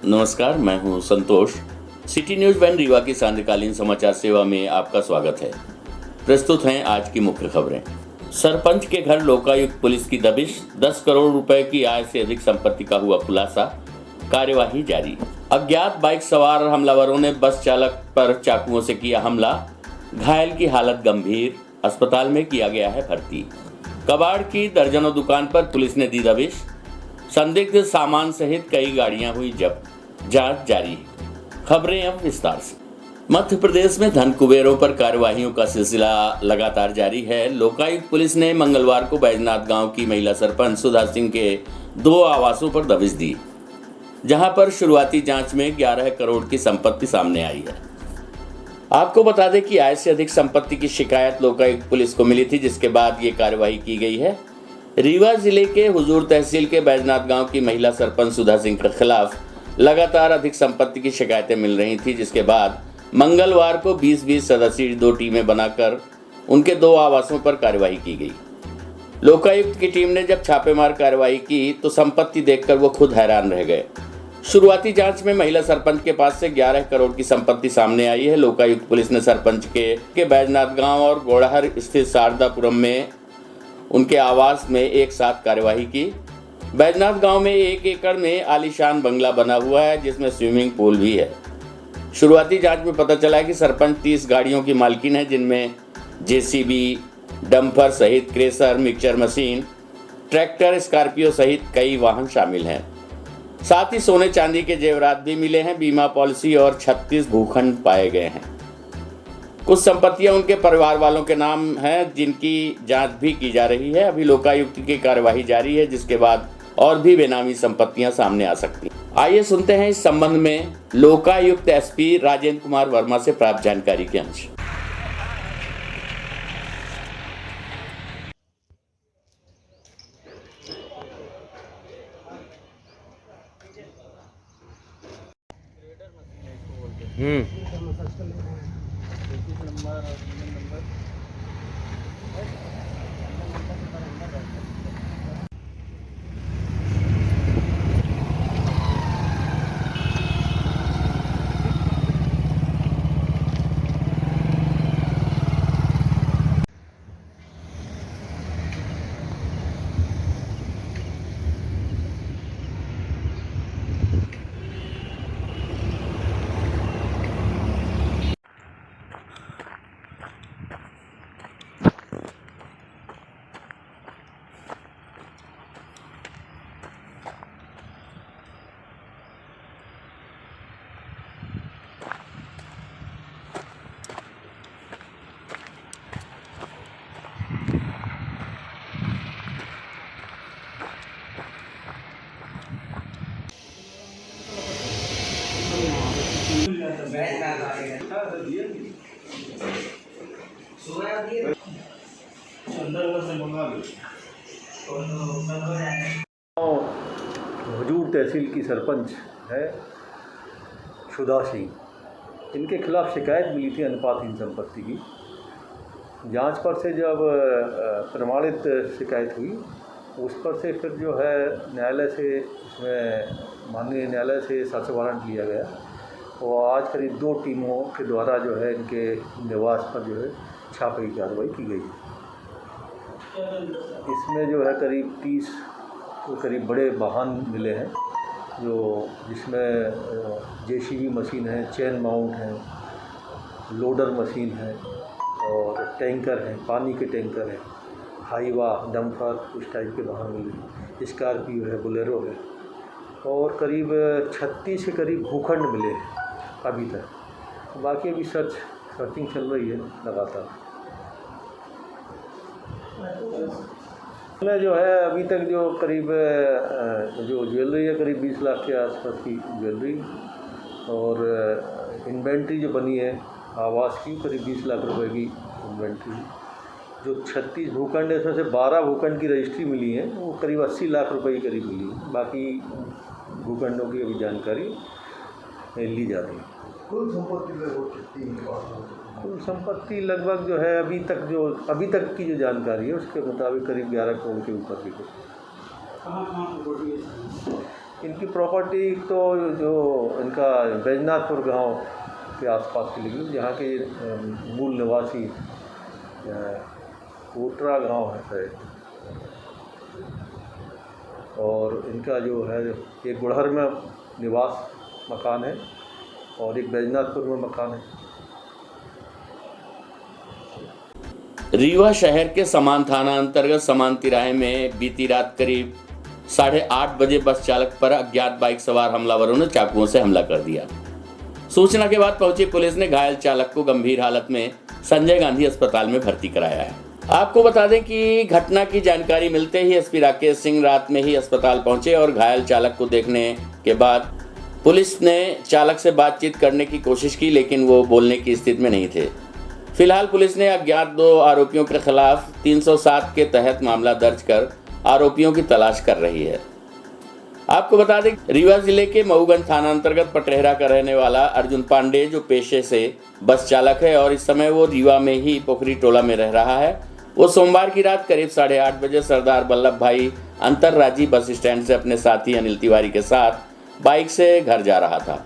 नमस्कार, मैं हूं संतोष। सिटी न्यूज वन रीवा की सांध्यकालीन समाचार सेवा में आपका स्वागत है। प्रस्तुत हैं आज की मुख्य खबरें। सरपंच के घर लोकायुक्त पुलिस की दबिश, 10 करोड़ रुपए की आय से अधिक संपत्ति का हुआ खुलासा, कार्यवाही जारी। अज्ञात बाइक सवार हमलावरों ने बस चालक पर चाकुओं से किया हमला, घायल की हालत गंभीर, अस्पताल में किया गया है भर्ती। कबाड़ की दर्जनों दुकान पर पुलिस ने दी दबिश, संदिग्ध सामान सहित कई गाड़ियां हुई जब्त, जांच जारी। खबरें अब विस्तार से। मध्य प्रदेश में धन कुबेरों पर कार्यवाहियों का सिलसिला लगातार जारी है। लोकायुक्त पुलिस ने मंगलवार को बैजनाथ गांव की महिला सरपंच सुधा सिंह के 2 आवासों पर दबिश दी, जहां पर शुरुआती जांच में 11 करोड़ की संपत्ति सामने आई है। आपको बता दें कि आय से अधिक संपत्ति की शिकायत लोकायुक्त पुलिस को मिली थी, जिसके बाद ये कार्रवाई की गई है। रीवा जिले के हुजूर तहसील के बैजनाथ गांव की महिला सरपंच सुधा सिंह के खिलाफ लगातार अधिक संपत्ति की शिकायतें मिल रही थी, जिसके बाद मंगलवार को 20-20 सदस्यीय 2 टीमें बनाकर उनके 2 आवासों पर कार्यवाही की गई। लोकायुक्त की टीम ने जब छापेमार कार्रवाई की तो संपत्ति देखकर वो खुद हैरान रह गए। शुरुआती जांच में महिला सरपंच के पास से 11 करोड़ की संपत्ति सामने आई है। लोकायुक्त पुलिस ने सरपंच के बैजनाथ गांव और गोड़हर स्थित शारदापुरम में उनके आवास में एक साथ कार्यवाही की। बैजनाथ गांव में 1 एकड़ में आलीशान बंगला बना हुआ है, जिसमें स्विमिंग पूल भी है। शुरुआती जांच में पता चला है कि सरपंच 30 गाड़ियों की मालकिन है, जिनमें जेसीबी, डंपर सहित crusher, mixture machine, tractor, Scorpio सहित कई वाहन शामिल हैं। साथ ही सोने चांदी के जेवरात भी मिले हैं। बीमा पॉलिसी और 36 भूखंड पाए गए हैं। कुछ संपत्तियां उनके परिवार वालों के नाम हैं, जिनकी जांच भी की जा रही है। अभी लोकायुक्त की कार्यवाही जारी है, जिसके बाद और भी बेनामी संपत्तियां सामने आ सकती हैं। आइए सुनते हैं इस संबंध में लोकायुक्त एसपी राजेंद्र कुमार वर्मा से प्राप्त जानकारी के अंश। हुजूर तहसील की सरपंच है सुधा सिंह, इनके खिलाफ शिकायत मिली थी अनुपातहीन संपत्ति की। जांच पर से जब प्रमाणित शिकायत हुई, उस पर से फिर जो है न्यायालय से इसमें माननीय न्यायालय से सर्च वारंट लिया गया और आज करीब 2 टीमों के द्वारा जो है इनके निवास पर जो है छापे की कार्रवाई की गई। इसमें जो है करीब 30 करीब बड़े वाहन मिले हैं, जिसमें जेसीबी मशीन है, चेन माउंट है, लोडर मशीन है और टैंकर हैं, पानी के टैंकर हैं, हाईवा, डंपर, इस टाइप के वाहन मिले, स्कॉर्पियो है, बोलेरो है और करीब 36 के करीब भूखंड मिले हैं अभी तक। बाकी अभी सर्चिंग चल रही है लगातार। जो है अभी तक जो करीब जो ज्वेलरी है करीब 20 लाख के आसपास की ज्वेलरी और इन्वेंट्री जो बनी है आवास की करीब 20 लाख रुपए की इन्वेंट्री। जो 36 भूखंड है, इसमें से 12 भूखंड की रजिस्ट्री मिली है, वो करीब 80 लाख रुपए के करीब मिली है। बाकी भूखंडों की अभी जानकारी ली जा रही है। कुल संपत्ति लगभग जो है अभी तक की जो जानकारी है उसके मुताबिक करीब 11 करोड़ के ऊपर की। इनकी प्रॉपर्टी तो जो इनका बैजनाथपुर गांव के आसपास की लगी, जहाँ के मूल निवासी कोटरा गांव है शायद, और इनका जो है एक गुड़हर में निवास मकान है और एक बैजनाथपुर में मकान है। रीवा शहर के समान थाना अंतर्गत समान तिराहे में बीती रात करीब 8:30 बजे बस चालक पर अज्ञात बाइक सवार हमलावरों ने चाकुओं से हमला कर दिया। सूचना के बाद पहुंची पुलिस ने घायल चालक को गंभीर हालत में संजय गांधी अस्पताल में भर्ती कराया है। आपको बता दें कि घटना की जानकारी मिलते ही एसपी राकेश सिंह रात में ही अस्पताल पहुंचे और घायल चालक को देखने के बाद पुलिस ने चालक से बातचीत करने की कोशिश की, लेकिन वो बोलने की स्थिति में नहीं थे। फिलहाल पुलिस ने अज्ञात 2 आरोपियों के खिलाफ 307 के तहत मामला दर्ज कर आरोपियों की तलाश कर रही है। आपको बता दें रीवा जिले के मऊगंज थाना अंतर्गत पटरेहरा का रहने वाला अर्जुन पांडे जो पेशे से बस चालक है और इस समय वो रीवा में ही पोखरी टोला में रह रहा है, वो सोमवार की रात करीब 8:30 बजे सरदार वल्लभ भाई अंतरराज्यीय बस स्टैंड से अपने साथी अनिल तिवारी के साथ बाइक से घर जा रहा था।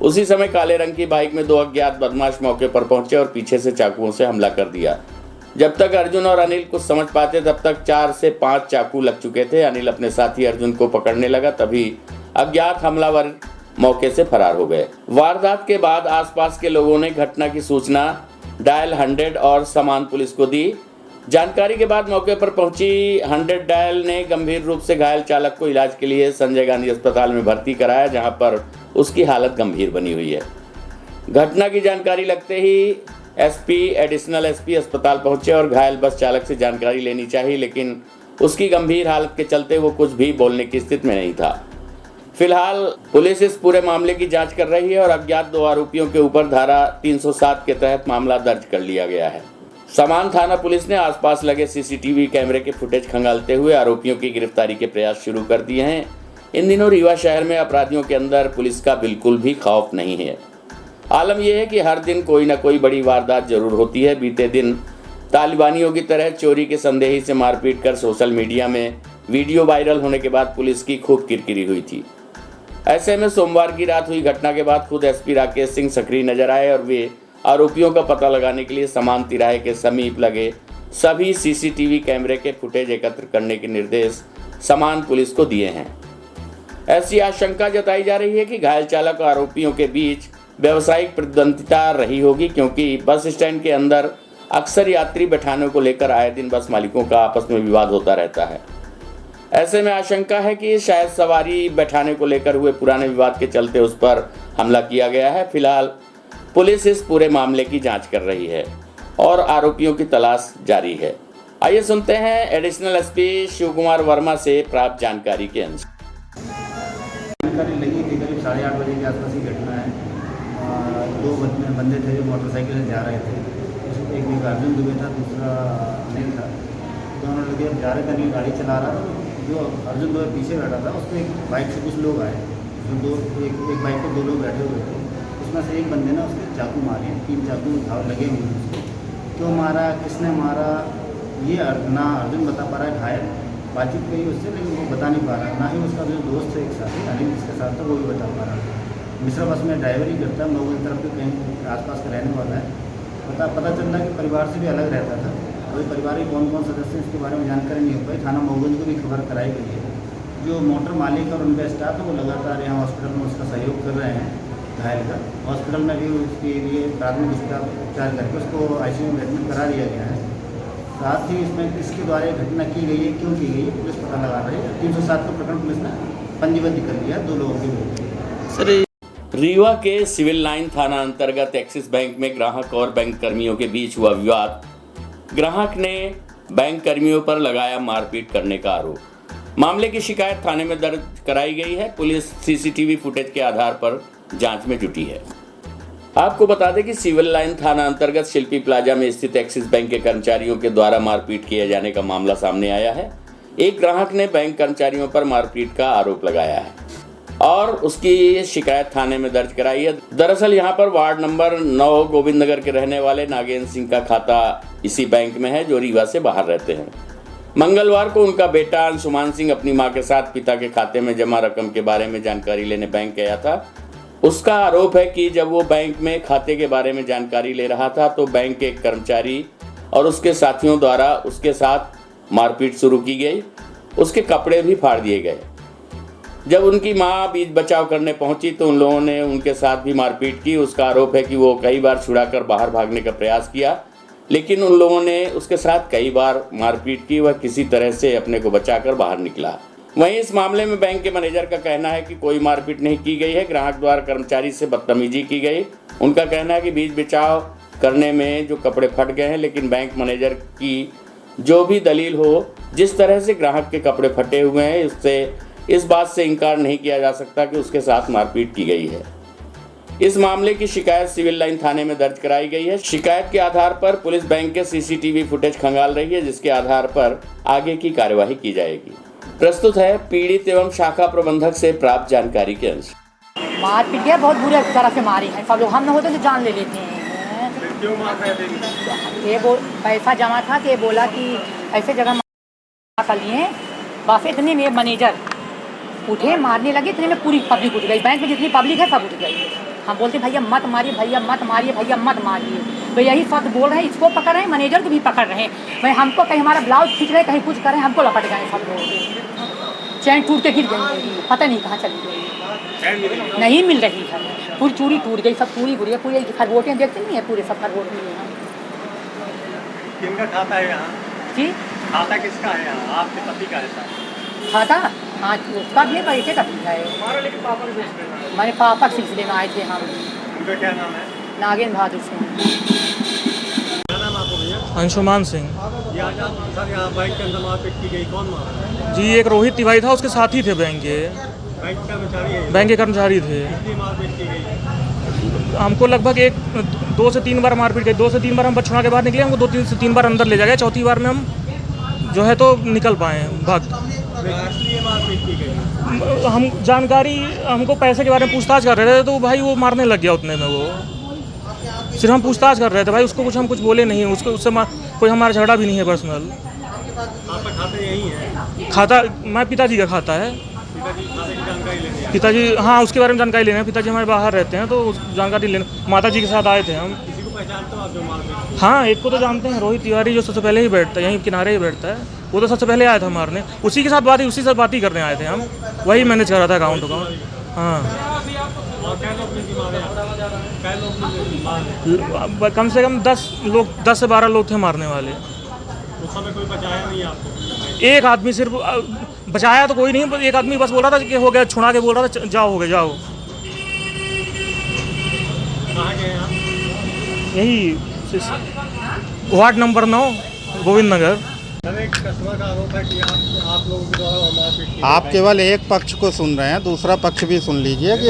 उसी समय काले रंग की बाइक में 2 अज्ञात बदमाश मौके पर पहुंचे और पीछे से चाकुओं से हमला कर दिया। जब तक अर्जुन और अनिल कुछ समझ पाते तब तक 4 से 5 चाकू लग चुके थे। अनिल अपने साथी अर्जुन को पकड़ने लगा, तभी अज्ञात हमलावर मौके से फरार हो गए। वारदात के बाद आसपास के लोगों ने घटना की सूचना डायल 100 और समान पुलिस को दी। जानकारी के बाद मौके पर पहुंची 100 डायल ने गंभीर रूप से घायल चालक को इलाज के लिए संजय गांधी अस्पताल में भर्ती कराया, जहां पर उसकी हालत गंभीर बनी हुई है। घटना की जानकारी लगते ही एसपी एडिशनल एसपी अस्पताल पहुंचे और घायल बस चालक से जानकारी लेनी चाहिए, लेकिन उसकी गंभीर हालत के चलते वो कुछ भी बोलने की स्थिति में नहीं था। फिलहाल पुलिस इस पूरे मामले की जांच कर रही है और अज्ञात 2 आरोपियों के ऊपर धारा 307 के तहत मामला दर्ज कर लिया गया है। समान थाना पुलिस ने आसपास लगे सीसीटीवी कैमरे के फुटेज खंगालते हुए आरोपियों की गिरफ्तारी के प्रयास शुरू कर दिए हैं। इन दिनों रीवा शहर में अपराधियों के अंदर पुलिस का बिल्कुल भी खौफ नहीं है। आलम यह है कि हर दिन कोई ना कोई बड़ी वारदात जरूर होती है। बीते दिन तालिबानियों की तरह चोरी के संदेही से मारपीट कर सोशल मीडिया में वीडियो वायरल होने के बाद पुलिस की खूब किरकिरी हुई थी। ऐसे में सोमवार की रात हुई घटना के बाद खुद एसपी राकेश सिंह सक्रिय नजर आए और वे आरोपियों का पता लगाने के लिए समान तिराहे के समीप लगे सभी सीसीटीवी कैमरे के फुटेज एकत्र करने के निर्देश समान पुलिस को दिए हैं। ऐसी आशंका जताई जा रही है कि घायल चालक और आरोपियों के बीच व्यावसायिक प्रतिद्वंदिता रही होगी, क्योंकि बस स्टैंड के अंदर अक्सर यात्री बैठाने को लेकर आए दिन बस मालिकों का आपस में विवाद होता रहता है। ऐसे में आशंका है कि शायद सवारी बैठाने को लेकर हुए पुराने विवाद के चलते उस पर हमला किया गया है। फिलहाल पुलिस इस पूरे मामले की जांच कर रही है और आरोपियों की तलाश जारी है। आइए सुनते हैं एडिशनल एसपी शिव कुमार वर्मा से प्राप्त जानकारी के अनुसार। जानकारी लगी थी करीब 8:30 बजे के आसपास की घटना है। 2 बंदे थे जो मोटरसाइकिल से जा रहे थे। एक अर्जुन दुबे था, दूसरा अनिल था। दोनों लोग जब जा रहे थे, अनिल गाड़ी चला रहा था, जो अर्जुन दुबे पीछे बैठा था उसको एक बाइक से कुछ लोग आए। एक बाइक पर 2 लोग बैठे हुए थे। उसमें से एक बंदे ने उसके चाकू मारे, 3 चाकू घाव लगे हुए उसको। क्यों मारा, किसने मारा, ये ना अर्जुन बता पा रहा है। घायल बातचीत करी उससे, लेकिन वो बता नहीं पा रहा। ना ही उसका जो दोस्त है एक साथी अनिल जिसके साथ था, वो भी बता पा रहा है। मिश्रा बस में ड्राइवर ही करता है, मऊगंज तरफ के कहीं आसपास का रहने वाला है। पता चल रहा है कि परिवार से भी अलग रहता था। अभी परिवार के कौन कौन सदस्य इसके बारे में जानकारी नहीं हो पाई। थाना मऊगंज को भी खबर कराई गई है। जो मोटर मालिक और उनका स्टाफ है वो लगातार यहाँ हॉस्पिटल में उसका सहयोग कर रहे हैं। घायल का हॉस्पिटल में भी उसके लिए प्राथमिक उपचार करके उसको आईसीयू में एडमिट करा दिया गया है। साथ ही इसमें किसके द्वारा घटना की गई है, क्यों की गई है, पुलिस पता लगा रही है। 307 का प्रकरण पुलिस ने पंजीबद्ध कर दिया 2 लोगों के विरुद्ध। रीवा के सिविल लाइन थाना अंतर्गत एक्सिस बैंक में ग्राहक और बैंक कर्मियों के बीच हुआ विवाद। ग्राहक ने बैंक कर्मियों पर लगाया मारपीट करने का आरोप। मामले की शिकायत थाने में दर्ज कराई गई है। पुलिस सीसीटीवी फुटेज के आधार पर जांच में जुटी है। आपको बता दें कि सिविल लाइन थाना अंतर्गत शिल्पी प्लाजा में स्थित एक्सिस बैंक के कर्मचारियों के द्वारा मारपीट किए जाने का मामला सामने आया है। एक ग्राहक ने बैंक कर्मचारियों पर मारपीट का आरोप लगाया है और उसकी शिकायत थाने में दर्ज कराई है। दरअसल यहां पर वार्ड नंबर 9 गोविंद नगर के रहने वाले नागेंद्र सिंह का खाता इसी बैंक में है, जो रीवा से बाहर रहते हैं। मंगलवार को उनका बेटा अंशुमान सिंह अपनी मां के साथ पिता के खाते में जमा रकम के बारे में जानकारी लेने बैंक गया था। उसका आरोप है कि जब वो बैंक में खाते के बारे में जानकारी ले रहा था तो बैंक के एक कर्मचारी और उसके साथियों द्वारा उसके साथ मारपीट शुरू की गई। उसके कपड़े भी फाड़ दिए गए। जब उनकी मां बीच बचाव करने पहुंची तो उन लोगों ने उनके साथ भी मारपीट की। उसका आरोप है कि वो कई बार छुड़ाकर बाहर भागने का प्रयास किया, लेकिन उन लोगों ने उसके साथ कई बार मारपीट की। वह किसी तरह से अपने को बचाकर बाहर निकला। वहीं इस मामले में बैंक के मैनेजर का कहना है कि कोई मारपीट नहीं की गई है, ग्राहक द्वारा कर्मचारी से बदतमीजी की गई। उनका कहना है कि बीच बचाव करने में जो कपड़े फट गए हैं, लेकिन बैंक मैनेजर की जो भी दलील हो, जिस तरह से ग्राहक के कपड़े फटे हुए हैं, इससे इस बात से इनकार नहीं किया जा सकता कि उसके साथ मारपीट की गई है। इस मामले की शिकायत सिविल लाइन थाने में दर्ज कराई गई है। शिकायत के आधार पर पुलिस बैंक के सीसीटीवी फुटेज खंगाल रही है, जिसके आधार पर आगे की कार्यवाही की जाएगी। प्रस्तुत है पीड़ित एवं शाखा प्रबंधक से प्राप्त जानकारी के अनुसार। मारपीट है, बहुत बुरे तरह से मारी है सब लोग। हम न होते तो जान ले लेते हैं। क्यों मार रहे थे? ये पैसा जमा था कि बोला कि ऐसे जगह कर लिए। बस इतने में मैनेजर उठे, मारने लगे। इतने में पूरी पब्लिक उठ गई। बैंक में जितनी पब्लिक है सब उठ गई। हम बोलते भैया मत मारिए, भैया मत मारिए, भैया मत मारिए। तो यही शब्द बोल रहे हैं। इसको पकड़ रहे हैं, मैनेजर को भी पकड़ रहे हैं। भाई हमको कहीं हमारा ब्लाउज खींच रहे, कहीं कुछ कर रहे हैं, हमको लपट गए सब लोग। चैन टूट के गिर गई, पता नहीं कहाँ चली गई, नहीं मिल रही है। पूरी चूड़ी टूट गई, सब पूरी गुड़िया, पूरी खरगोटे देखते नहीं है, पूरे सब खरगोटे हैं। किनका खाता है यहाँ? जी खाता किसका है यहाँ? आपके पति का है साहब? खाता हाँ उसका भी है, पैसे का भी है। हमारा लेकिन पापा ने पूछ लेना। हमारे पापा सिलसिले में आए थे हम। उनका क्या नाम है? नागेंद्र बहादुर सिंह। क्या नाम आपको भैया? अंशुमान सिंह। ये आज आप सर यहाँ बैंक के अंदर मारपीट की गई, कौन मारा? जी एक रोहित तिवारी था, उसके साथी थे बैंक के। बैंक के कर्मचारी है? बैंक के कर्मचारी थे। कितनी मारपीट की गई? हमको लगभग 2 से 3 बार मारपीट गई। 2 से 3 बार हम बछड़ा के बाहर निकले, हमको 2 से 3 बार अंदर ले जाया गया। चौथी बार में हम जो है तो निकल पाए भाग। इसलिए मारपीट की गई? हम जानकारी, हमको पैसे के बारे में पूछताछ कर रहे थे तो भाई वो मारने लग गया। उतने में वो सिर्फ हम पूछताछ कर रहे थे भाई, उसको कुछ हम कुछ बोले नहीं। उससे कोई हमारा झगड़ा भी नहीं है पर्सनल। आपका खाता यही है? खाता मैं पिताजी का खाता है। पिताजी खाते की जानकारी लेनी है? पिताजी हाँ उसके बारे में जानकारी लेना है। पिताजी हमारे बाहर रहते हैं तो जानकारी लेना। माता जी के साथ आए थे हम। किसी को पहचानते हो आप जो मारपीट? हाँ एक को तो जानते हैं, रोहित तिवारी, जो सबसे पहले ही बैठता है, यहीं किनारे ही बैठता है। वो तो सबसे पहले आया था मारने। उसी के साथ बात ही करने आए थे हम। वही मैनेज कर रहा था अकाउंट। हाँ और क्या लोग नहीं मारे? क्या लोग नहीं मारे? कम से कम 10 से 12 लोग थे मारने वाले। उस समय कोई बचाया नहीं आपको? एक आदमी सिर्फ बचाया तो कोई नहीं। एक आदमी बस बोल रहा था कि हो गया, छुड़ा के बोल रहा था जाओ हो गया जाओ। कहाँ गए आप? यही ward number 9 Govind Nagar. Sir एक कस्टमर का आरोप है कि आप लोगों के द्वारा मारपीट की। आप केवल एक पक्ष को सुन रहे हैं, दूसरा पक्ष भी सुन लीजिए कि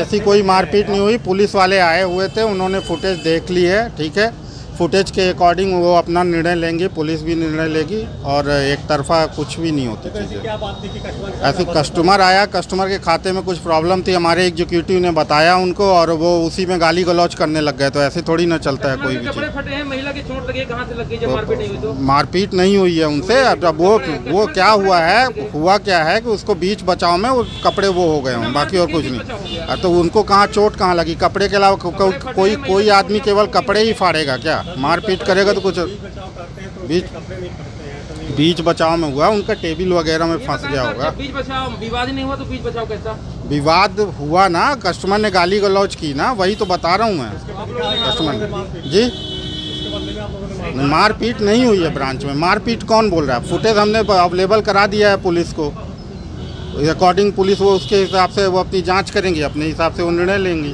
ऐसी कोई मारपीट नहीं हुई। पुलिस वाले आए हुए थे, उन्होंने फुटेज देख ली है, ठीक है। फुटेज के अकॉर्डिंग वो अपना निर्णय लेंगे, पुलिस भी निर्णय लेगी और एक तरफा कुछ भी नहीं होती चीज़ें। क्या बात थी कि ऐसे कस्टमर आया, कस्टमर के खाते में कुछ प्रॉब्लम थी, हमारे एग्जीक्यूटिव ने बताया उनको और वो उसी में गाली गलौज करने लग गए। तो ऐसे थोड़ी ना चलता है कोई भी चीज़। फटे हैं, महिला की चोट लगी, कहाँ से लग गई जब मारपीट नहीं हुई तो? मारपीट नहीं हुई है उनसे। अब वो क्या हुआ क्या है कि उसको बीच बचाव में वो कपड़े वो हो गए हों, बाकी और कुछ नहीं। तो उनको कहाँ चोट कहाँ लगी? कपड़े के अलावा कोई आदमी केवल कपड़े ही फाड़ेगा क्या? मारपीट करेगा तो कुछ बीच बचाव में हुआ, उनका टेबल वगैरह में फंस गया होगा। बीच बचाव विवाद ही नहीं हुआ तो बीच बचाव कैसा? विवाद हुआ ना, कस्टमर ने गाली गलौज की ना, वही तो बता रहा हूँ मैं। कस्टमर ने जी मारपीट नहीं हुई है ब्रांच में। मारपीट कौन बोल रहा है? फुटेज हमने अवेलेबल करा दिया है पुलिस को। अकॉर्डिंग पुलिस वो उसके हिसाब से वो अपनी जांच करेंगी, अपने हिसाब से वो निर्णय लेंगी।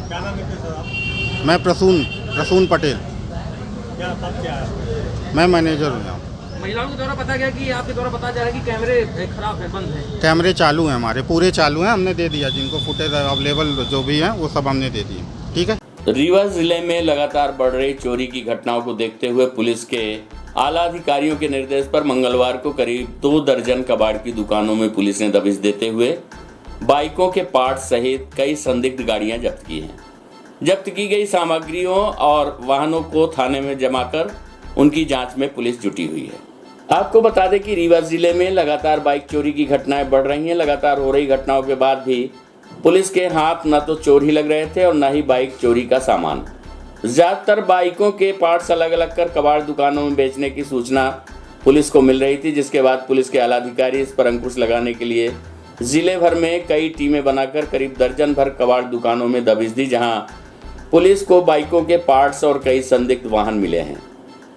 मैं प्रसून पटेल, मैं मैनेजर हूँ यहाँ। महिलाओं के द्वारा पता गया कि आपके द्वारा पता जा रहा है कि कैमरे खराब है, बंद है। कैमरे चालू हैं, हमारे पूरे चालू हैं, हमने दे दिया। जिनको फुटेज अवेलेबल जो भी हैं वो सब हमने दे दिए, ठीक है। रीवा जिले में लगातार बढ़ रही चोरी की घटनाओं को देखते हुए पुलिस के आला अधिकारियों के निर्देश पर मंगलवार को करीब 2 दर्जन कबाड़ की दुकानों में पुलिस ने दबिश देते हुए बाइकों के पार्ट सहित कई संदिग्ध गाड़ियां जब्त की हैं। जब्त की गई सामग्रियों और वाहनों को थाने में जमा कर उनकी जांच में पुलिस जुटी हुई है। आपको बता दें कि रीवा जिले में लगातार बाइक चोरी की घटनाएं बढ़ रही हैं। लगातार हो रही घटनाओं के बाद भी पुलिस के हाथ न तो चोर ही लग रहे थे और न ही बाइक चोरी का सामान। ज़्यादातर बाइकों के पार्ट्स अलग अलग कर कबाड़ दुकानों में बेचने की सूचना पुलिस को मिल रही थी, जिसके बाद पुलिस के आलाधिकारी इस पर अंकुश लगाने के लिए जिले भर में कई टीमें बनाकर करीब दर्जन भर कबाड़ दुकानों में दबिश दी, जहां पुलिस को बाइकों के पार्ट्स और कई संदिग्ध वाहन मिले हैं।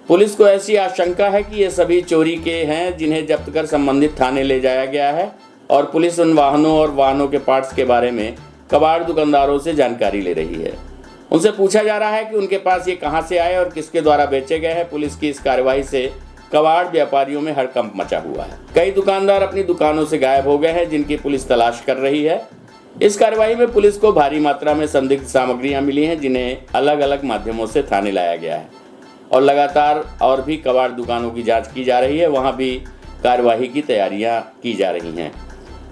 पुलिस को ऐसी आशंका है कि ये सभी चोरी के हैं, जिन्हें जब्त कर संबंधित थाने ले जाया गया है और पुलिस उन वाहनों और वाहनों के पार्ट्स के बारे में कबाड़ दुकानदारों से जानकारी ले रही है। उनसे पूछा जा रहा है कि उनके पास ये कहां से आए और किसके द्वारा बेचे गए हैं। पुलिस की इस कार्रवाई से कबाड़ व्यापारियों में हड़कंप मचा हुआ है। कई दुकानदार अपनी दुकानों से गायब हो गए हैं, जिनकी पुलिस तलाश कर रही है। इस कार्रवाई में पुलिस को भारी मात्रा में संदिग्ध सामग्रियां मिली हैं, जिन्हें अलग अलग माध्यमों से थाने लाया गया है और लगातार और भी कबाड़ दुकानों की जांच की जा रही है। वहां भी कार्यवाही की तैयारियां की जा रही हैं।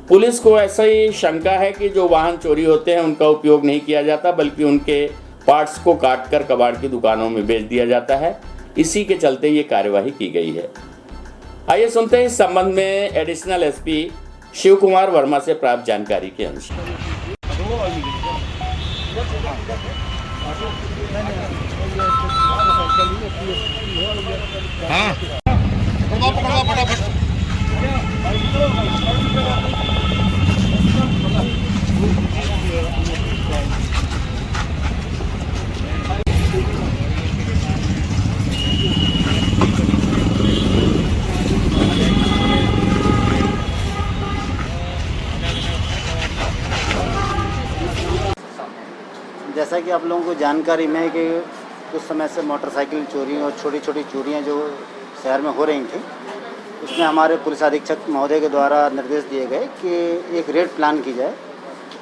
पुलिस को ऐसा ही शंका है कि जो वाहन चोरी होते हैं उनका उपयोग नहीं किया जाता, बल्कि उनके पार्ट्स को काटकर कबाड़ की दुकानों में बेच दिया जाता है। इसी के चलते ये कार्यवाही की गई है। आइए सुनते हैं इस संबंध में एडिशनल एसपी शिव कुमार वर्मा से प्राप्त जानकारी के अनुसार। जैसा कि आप लोगों को जानकारी में है कि कुछ समय से मोटरसाइकिल चोरी और छोटी छोटी चोरियां जो शहर में हो रही थी, उसमें हमारे पुलिस अधीक्षक महोदय के द्वारा निर्देश दिए गए कि एक रेड प्लान की जाए।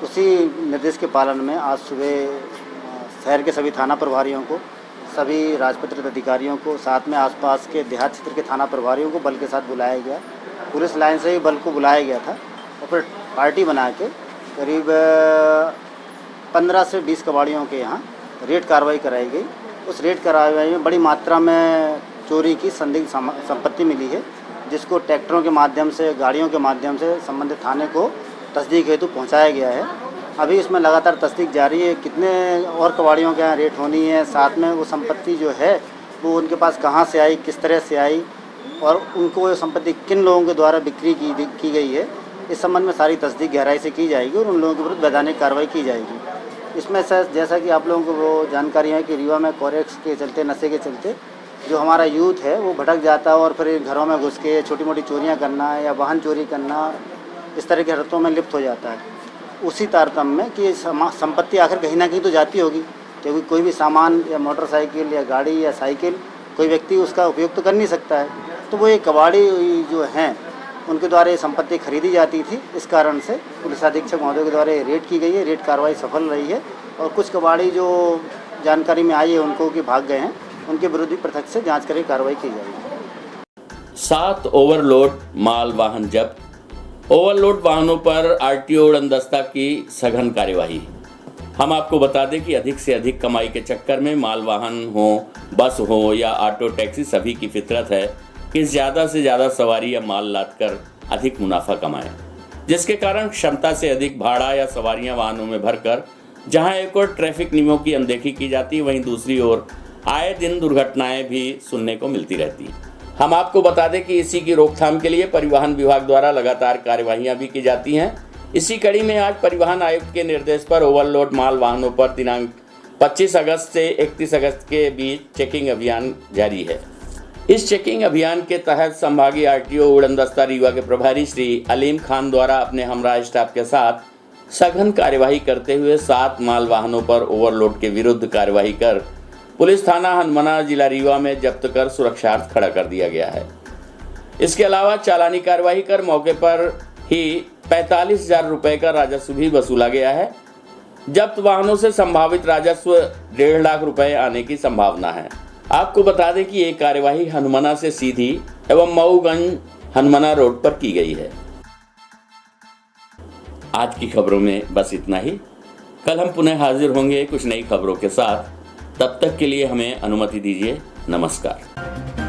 उसी निर्देश के पालन में आज सुबह शहर के सभी थाना प्रभारियों को, सभी राजपत्रित अधिकारियों को, साथ में आसपास के देहात क्षेत्र के थाना प्रभारियों को बल के साथ बुलाया गया। पुलिस लाइन से ही बल को बुलाया गया था और फिर पार्टी बना के करीब 15 से 20 कबाड़ियों के यहाँ रेड कार्रवाई कराई गई। उस रेड कार्रवाई में बड़ी मात्रा में चोरी की संदिग्ध संपत्ति मिली है, जिसको ट्रैक्टरों के माध्यम से, गाड़ियों के माध्यम से संबंधित थाने को तस्दीक हेतु पहुँचाया गया है। अभी इसमें लगातार तस्दीक जारी है, कितने और कबाड़ियों के यहाँ रेड होनी है, साथ में वो संपत्ति जो है वो उनके पास कहाँ से आई, किस तरह से आई और उनको वो संपत्ति किन लोगों के द्वारा बिक्री की गई है, इस संबंध में सारी तस्दीक गहराई से की जाएगी और उन लोगों के विरुद्ध वैधानिक कार्रवाई की जाएगी। इसमें सर जैसा कि आप लोगों को वो जानकारी है कि रीवा में कोरेक्स के चलते, नशे के चलते जो हमारा यूथ है वो भटक जाता है और फिर घरों में घुस के छोटी मोटी चोरियां करना या वाहन चोरी करना, इस तरह के हरकतों में लिप्त हो जाता है। उसी तारतम्य में कि संपत्ति आखिर कहीं ना कहीं तो जाती होगी, क्योंकि कोई भी सामान या मोटरसाइकिल या गाड़ी या साइकिल कोई व्यक्ति उसका उपयोग तो कर नहीं सकता है। तो वो ये कबाड़ी जो हैं उनके द्वारा ये संपत्ति खरीदी जाती थी। इस कारण से पुलिस अधीक्षक महोदय के द्वारा रेड की गई है। रेड कार्रवाई सफल रही है और कुछ कबाड़ी जो जानकारी में आई है उनको कि भाग गए हैं, उनके विरुद्ध भी पृथक से जांच करके कार्रवाई की जाएगी। 7 ओवरलोड माल वाहन जब्त। ओवरलोड वाहनों पर आरटीओ उड़नदस्ता की सघन कार्यवाही। हम आपको बता दें कि अधिक से अधिक कमाई के चक्कर में माल वाहन हो, बस हो या ऑटो टैक्सी, सभी की फितरत है कि ज़्यादा से ज़्यादा सवारी या माल लादकर अधिक मुनाफा कमाएं, जिसके कारण क्षमता से अधिक भाड़ा या सवारियां वाहनों में भरकर जहां एक और ट्रैफिक नियमों की अनदेखी की जाती है, वहीं दूसरी ओर आए दिन दुर्घटनाएं भी सुनने को मिलती रहती हैं। हम आपको बता दें कि इसी की रोकथाम के लिए परिवहन विभाग द्वारा लगातार कार्यवाहियां भी की जाती हैं। इसी कड़ी में आज परिवहन आयुक्त के निर्देश पर ओवरलोड माल वाहनों पर दिनांक 25 अगस्त से 31 अगस्त के बीच चेकिंग अभियान जारी है। इस चेकिंग अभियान के तहत संभागीय आरटीओ उड़नदस्ता रीवा के प्रभारी श्री अलीम खान द्वारा अपने हमरा स्टाफ के साथ सघन कार्यवाही करते हुए 7 माल वाहनों पर ओवरलोड के विरुद्ध कार्यवाही कर पुलिस थाना हनुमाना जिला रीवा में जब्त कर सुरक्षार्थ खड़ा कर दिया गया है। इसके अलावा चालानी कार्यवाही कर मौके पर ही 45,000 रुपये का राजस्व भी वसूला गया है। जब्त वाहनों से संभावित राजस्व 1.5 लाख रुपए आने की संभावना है। आपको बता दें कि ये कार्यवाही हनुमाना से सीधी एवं मऊगंज हनुमाना रोड पर की गई है। आज की खबरों में बस इतना ही। कल हम पुनः हाजिर होंगे कुछ नई खबरों के साथ। तब तक के लिए हमें अनुमति दीजिए। नमस्कार।